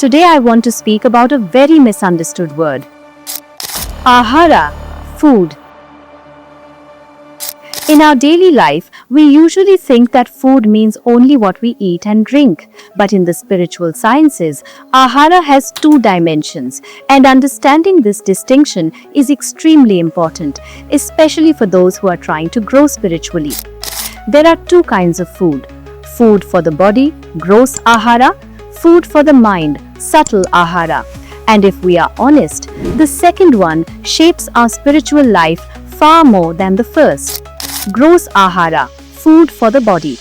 Today I want to speak about a very misunderstood word. Ahara, food. In our daily life, we usually think that food means only what we eat and drink. But in the spiritual sciences, ahara has two dimensions, and understanding this distinction is extremely important, especially for those who are trying to grow spiritually. There are two kinds of food. Food for the body, gross ahara, food for the mind, subtle ahara. And if we are honest, the second one shapes our spiritual life far more than the first. Gross ahara, food for the body.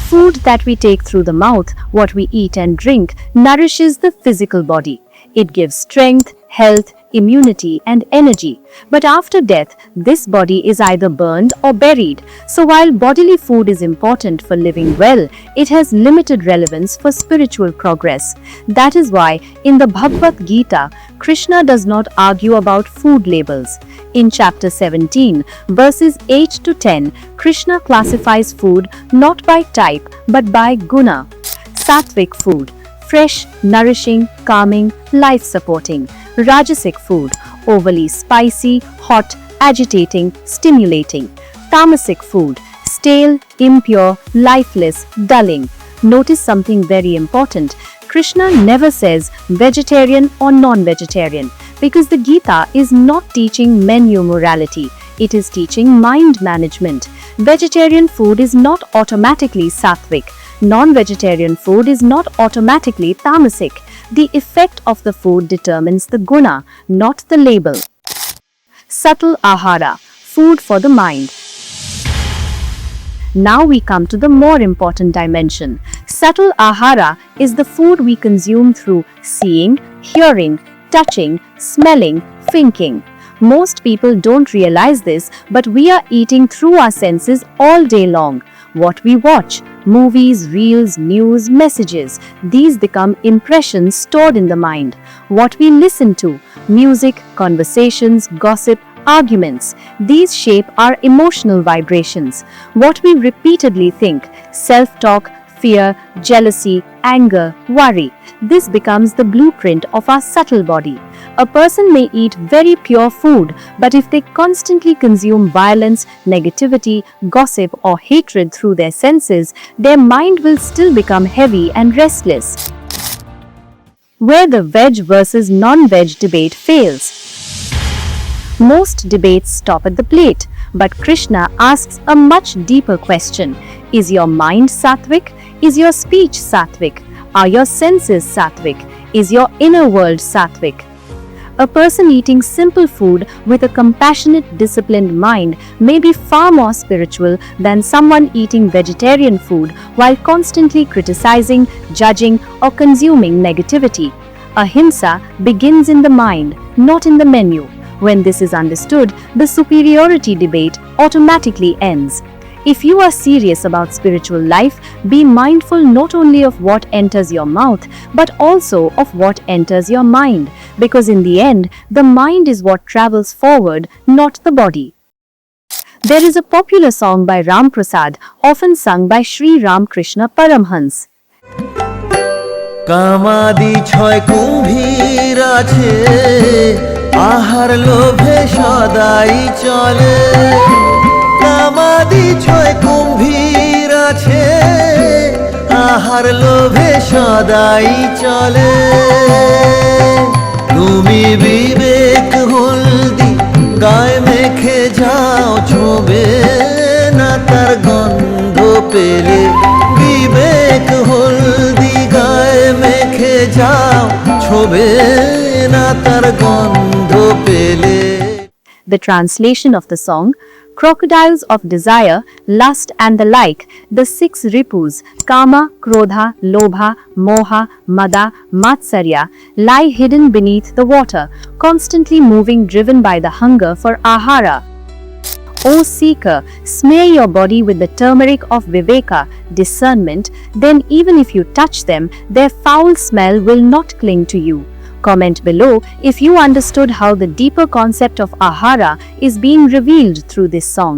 Food that we take through the mouth, what we eat and drink, nourishes the physical body. It gives strength, health, immunity and energy. But after death, this body is either burned or buried. So while bodily food is important for living well, it has limited relevance for spiritual progress. That is why in the Bhagavad Gita, Krishna does not argue about food labels. In chapter 17, verses 8 to 10, Krishna classifies food not by type but by guna. Sattvic food, fresh, nourishing, calming, life-supporting. Rajasic food, overly spicy, hot, agitating, stimulating. Tamasic food, stale, impure, lifeless, dulling. Notice something very important. Krishna never says vegetarian or non-vegetarian because the Gita is not teaching menu morality. It is teaching mind management. Vegetarian food is not automatically sattvic. Non-vegetarian food is not automatically tamasic. The effect of the food determines the guna, not the label. Subtle ahara, food for the mind. Now we come to the more important dimension. Subtle ahara is the food we consume through seeing, hearing, touching, smelling, thinking. Most people don't realize this, but we are eating through our senses all day long. What we watch, movies, reels, news, messages, these become impressions stored in the mind. What we listen to, music, conversations, gossip, arguments, these shape our emotional vibrations. What we repeatedly think, self-talk, fear, jealousy, anger, worry, this becomes the blueprint of our subtle body. A person may eat very pure food, but if they constantly consume violence, negativity, gossip, or hatred through their senses, their mind will still become heavy and restless. Where the veg versus non-veg debate fails. Most debates stop at the plate, but Krishna asks a much deeper question. Is your mind sattvic? Is your speech sattvic? Are your senses sattvic? Is your inner world sattvic? A person eating simple food with a compassionate, disciplined mind may be far more spiritual than someone eating vegetarian food while constantly criticizing, judging, or consuming negativity. Ahimsa begins in the mind, not in the menu. When this is understood, the superiority debate automatically ends. If you are serious about spiritual life, be mindful not only of what enters your mouth, but also of what enters your mind, because in the end, the mind is what travels forward, not the body. There is a popular song by Ram Prasad, often sung by Sri Ramakrishna Paramhans. কামাদি ছয় কুম্ভীর আছে আহার লোভে সদাই চলে কামাদি ছয় কুম্ভীর আছে আহার লোভে সদাই চলে তুমি বিবেক হলদি গায়ে মেখে যাও ছোবে না তার গন্ধ পেলে বিবেক হলদি গায়ে মেখে যাও ছোবে না তার গন্ধ পেলে. The translation of the song: crocodiles of desire, lust and the like, the six ripus, kama, krodha, lobha, moha, mada, matsarya, lie hidden beneath the water, constantly moving, driven by the hunger for ahara. O seeker, smear your body with the turmeric of viveka, discernment, then even if you touch them, their foul smell will not cling to you. Comment below if you understood how the deeper concept of ahara is being revealed through this song.